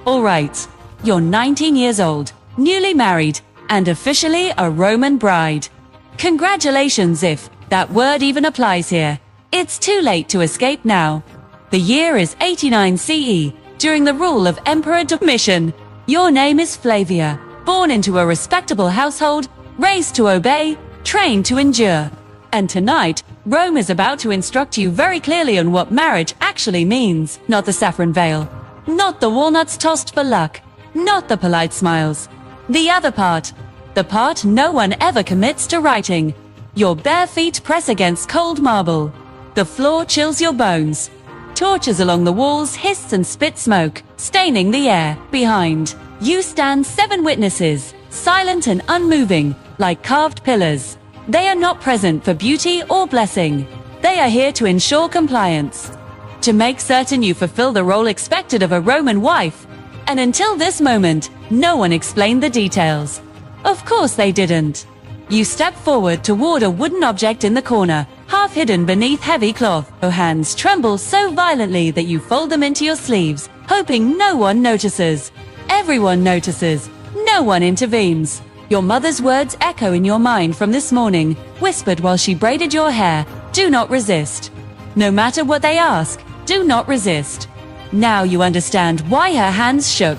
All right, you're 19 years old, newly married, and officially a Roman bride. Congratulations if that word even applies here. It's too late to escape now. The year is 89 CE, during the rule of Emperor Domitian. Your name is Flavia, born into a respectable household, raised to obey, trained to endure. And tonight, Rome is about to instruct you very clearly on what marriage actually means. Not the saffron veil, not the walnuts tossed for luck, not the polite smiles. The other part, the part no one ever commits to writing. Your bare feet press against cold marble. The floor chills your bones. Torches along the walls hiss and spit smoke, staining the air. Behind you stand 7 witnesses, silent and unmoving, like carved pillars. They are not present for beauty or blessing. They are here to ensure compliance, to make certain you fulfill the role expected of a Roman wife. And until this moment, no one explained the details. Of course they didn't. You step forward toward a wooden object in the corner, half hidden beneath heavy cloth. Your hands tremble so violently that you fold them into your sleeves, hoping no one notices. Everyone notices. No one intervenes. Your mother's words echo in your mind from this morning, whispered while she braided your hair. Do not resist. No matter what they ask, do not resist. Now you understand why her hands shook.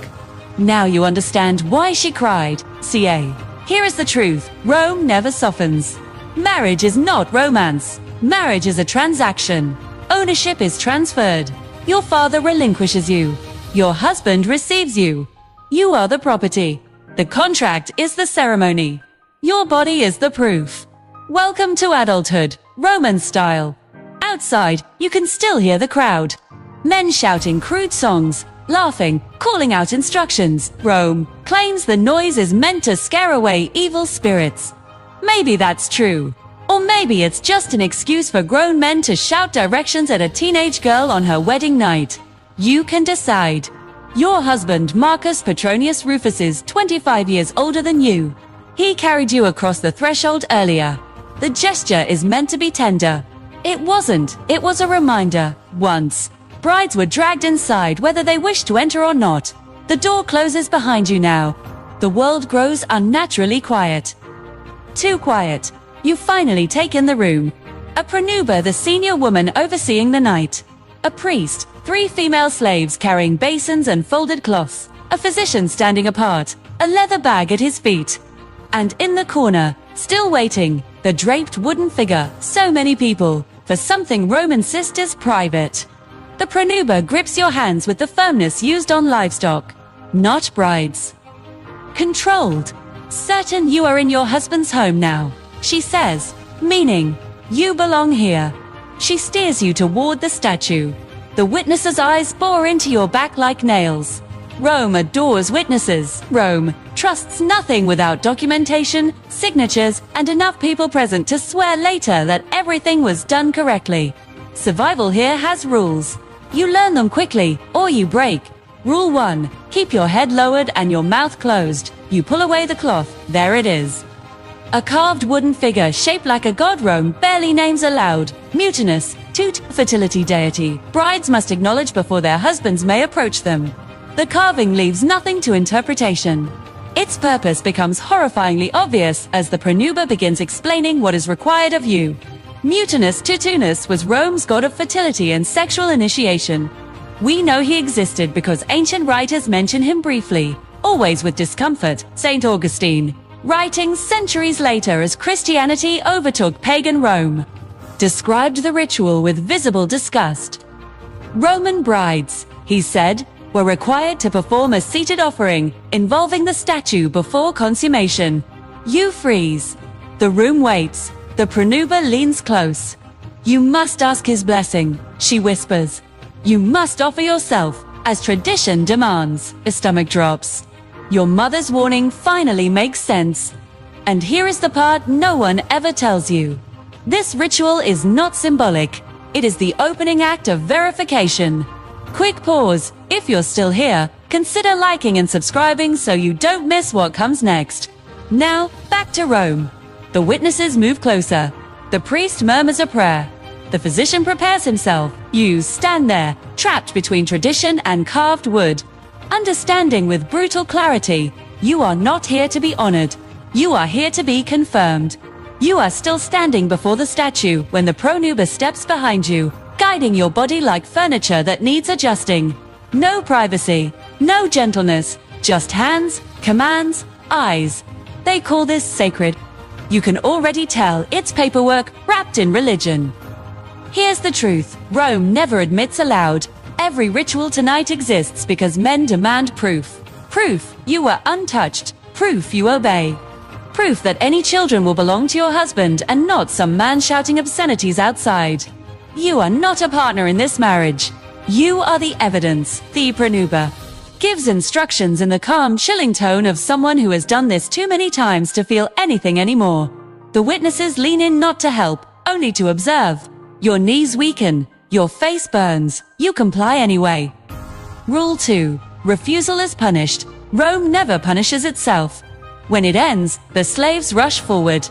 Now you understand why she cried. CA. Here is the truth. Rome never softens. Marriage is not romance. Marriage is a transaction. Ownership is transferred. Your father relinquishes you. Your husband receives you. You are the property. The contract is the ceremony. Your body is the proof. Welcome to adulthood, Roman style. Outside, you can still hear the crowd. Men shouting crude songs, laughing, calling out instructions. Rome claims the noise is meant to scare away evil spirits. Maybe that's true. Or maybe it's just an excuse for grown men to shout directions at a teenage girl on her wedding night. You can decide. Your husband, Marcus Petronius Rufus, is 25 years older than you. He carried you across the threshold earlier. The gesture is meant to be tender. It wasn't. It was a reminder. Once, brides were dragged inside whether they wished to enter or not. The door closes behind you now. The world grows unnaturally quiet. Too quiet. You finally take in the room. A pronuba, the senior woman overseeing the night. A priest, 3 female slaves carrying basins and folded cloths. A physician standing apart, a leather bag at his feet. And in the corner, still waiting, the draped wooden figure. So many people, for something Rome insists is private. The pronuba grips your hands with the firmness used on livestock, not brides. Controlled. Certain you are in your husband's home now, she says, meaning, you belong here. She steers you toward the statue. The witnesses' eyes bore into your back like nails. Rome adores witnesses. Rome trusts nothing without documentation, signatures, and enough people present to swear later that everything was done correctly. Survival here has rules. You learn them quickly, or you break. Rule 1. Keep your head lowered and your mouth closed. You pull away the cloth. There it is. A carved wooden figure shaped like a god. Rome barely names aloud. Mutinous, Tut, fertility deity. Brides must acknowledge before their husbands may approach them. The carving leaves nothing to interpretation. Its purpose becomes horrifyingly obvious as the pronuba begins explaining what is required of you. Mutinous Tutunus was Rome's god of fertility and sexual initiation. We know he existed because ancient writers mention him briefly, always with discomfort. St. Augustine, writing centuries later as Christianity overtook pagan Rome, described the ritual with visible disgust. Roman brides, he said, were required to perform a seated offering involving the statue before consummation. You freeze. The room waits. The pronuba leans close. You must ask his blessing, she whispers. You must offer yourself, as tradition demands. The stomach drops. Your mother's warning finally makes sense. And here is the part no one ever tells you. This ritual is not symbolic. It is the opening act of verification. Quick pause. If you're still here, consider liking and subscribing so you don't miss what comes next. Now, back to Rome. The witnesses move closer. The priest murmurs a prayer. The physician prepares himself. You stand there, trapped between tradition and carved wood. understanding with brutal clarity, you are not here to be honored. You are here to be confirmed. You are still standing before the statue when the Pronuba steps behind you, guiding your body like furniture that needs adjusting. No privacy, no gentleness, just hands, commands, eyes. They call this sacred. You can already tell it's paperwork wrapped in religion. Here's the truth. Rome never admits aloud. Every ritual tonight exists because men demand proof. Proof you were untouched. Proof you obey. Proof that any children will belong to your husband and not some man shouting obscenities outside. You are not a partner in this marriage. You are the evidence, the Pronuba. Gives instructions in the calm, chilling tone of someone who has done this too many times to feel anything anymore. The witnesses lean in not to help, only to observe. Your knees weaken, your face burns, you comply anyway. Rule 2. Refusal is punished. Rome never punishes itself. When it ends, the slaves rush forward.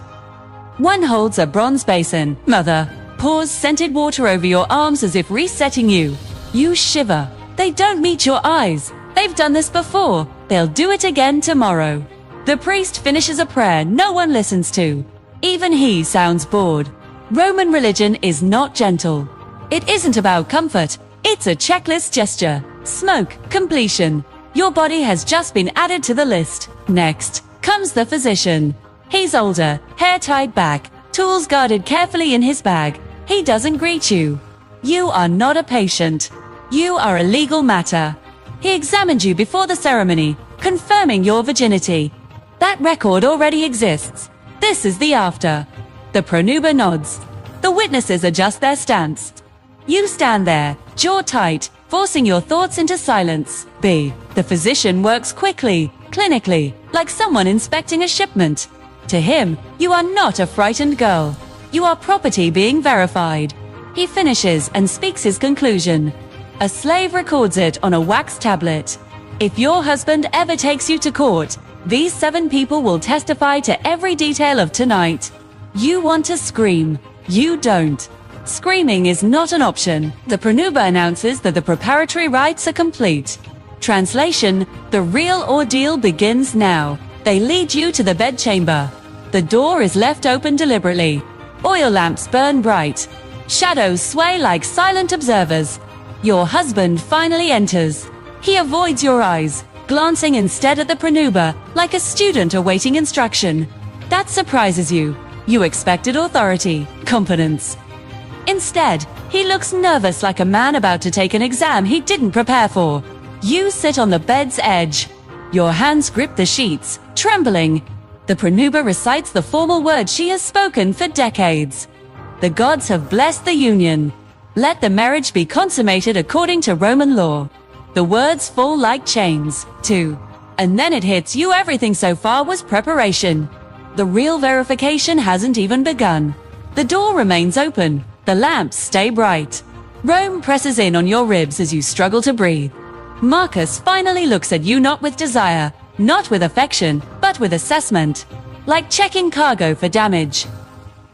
One holds a bronze basin. Mother pours scented water over your arms as if resetting you. You shiver. They don't meet your eyes. They've done this before. They'll do it again tomorrow. The priest finishes a prayer no one listens to. Even he sounds bored. Roman religion is not gentle. It isn't about comfort. It's a checklist gesture. Smoke, completion. Your body has just been added to the list. Next comes the physician. He's older, hair tied back, tools guarded carefully in his bag. He doesn't greet you. You are not a patient. You are a legal matter. He examined you before the ceremony, confirming your virginity. That record already exists. This is the after. The Pronuba nods. The witnesses adjust their stance. You stand there, jaw tight, forcing your thoughts into silence. B. The physician works quickly, clinically, like someone inspecting a shipment. To him, you are not a frightened girl. You are property being verified. He finishes and speaks his conclusion. A slave records it on a wax tablet. If your husband ever takes you to court, these 7 people will testify to every detail of tonight. You want to scream. You don't. Screaming is not an option. The Pronuba announces that the preparatory rites are complete. Translation: the real ordeal begins now. They lead you to the bedchamber. The door is left open deliberately. Oil lamps burn bright. Shadows sway like silent observers. Your husband finally enters. He avoids your eyes, glancing instead at the Pronuba like a student awaiting instruction. That surprises you. You expected authority, competence. Instead, he looks nervous like a man about to take an exam he didn't prepare for. You sit on the bed's edge. Your hands grip the sheets, trembling. The Pronuba recites the formal words she has spoken for decades. The gods have blessed the union. Let the marriage be consummated according to Roman law. The words fall like chains, too. And then it hits you, everything so far was preparation. The real verification hasn't even begun. The door remains open. The lamps stay bright. Rome presses in on your ribs as you struggle to breathe. Marcus finally looks at you, not with desire, not with affection, but with assessment. Like checking cargo for damage.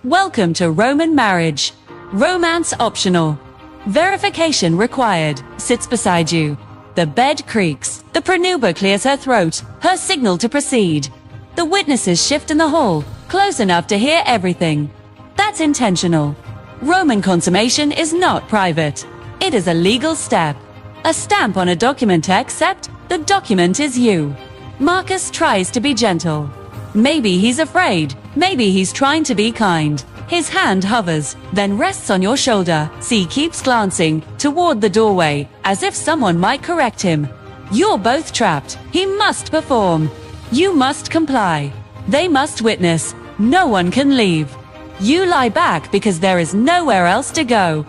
Welcome to Roman marriage. Romance optional. Verification required. Sits beside you. The bed creaks. The Pronuba clears her throat, her signal to proceed. The witnesses shift in the hall, close enough to hear everything. That's intentional. Roman consummation is not private. It is a legal step. A stamp on a document, except the document is you. Marcus tries to be gentle. Maybe he's afraid. Maybe he's trying to be kind. His hand hovers, then rests on your shoulder. C keeps glancing toward the doorway, as if someone might correct him. You're both trapped. He must perform. You must comply. They must witness. No one can leave. You lie back because there is nowhere else to go.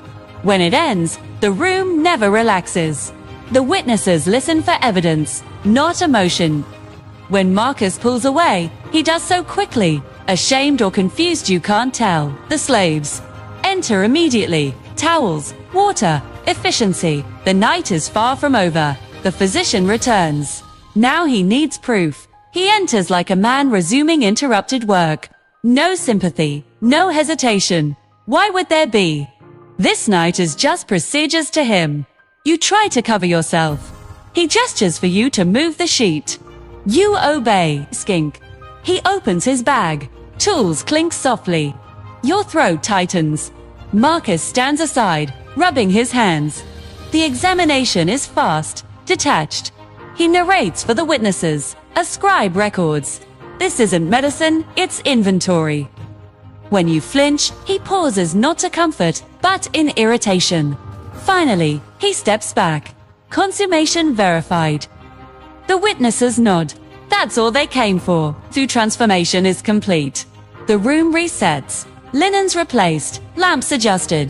When it ends, the room never relaxes. The witnesses listen for evidence, not emotion. When Marcus pulls away, he does so quickly, ashamed or confused you can't tell. The slaves enter immediately. Towels, water, efficiency. The night is far from over. The physician returns. Now he needs proof. He enters like a man resuming interrupted work. No sympathy, no hesitation. Why would there be? This night is just procedures to him. You try to cover yourself. He gestures for you to move the sheet. You obey, Skink. He opens his bag. Tools clink softly. Your throat tightens. Marcus stands aside, rubbing his hands. The examination is fast, detached. He narrates for the witnesses. A scribe records. This isn't medicine, it's inventory. When you flinch, he pauses not to comfort, but in irritation. Finally, he steps back. Consummation verified. The witnesses nod. That's all they came for. The transformation is complete. The room resets. Linens replaced. Lamps adjusted.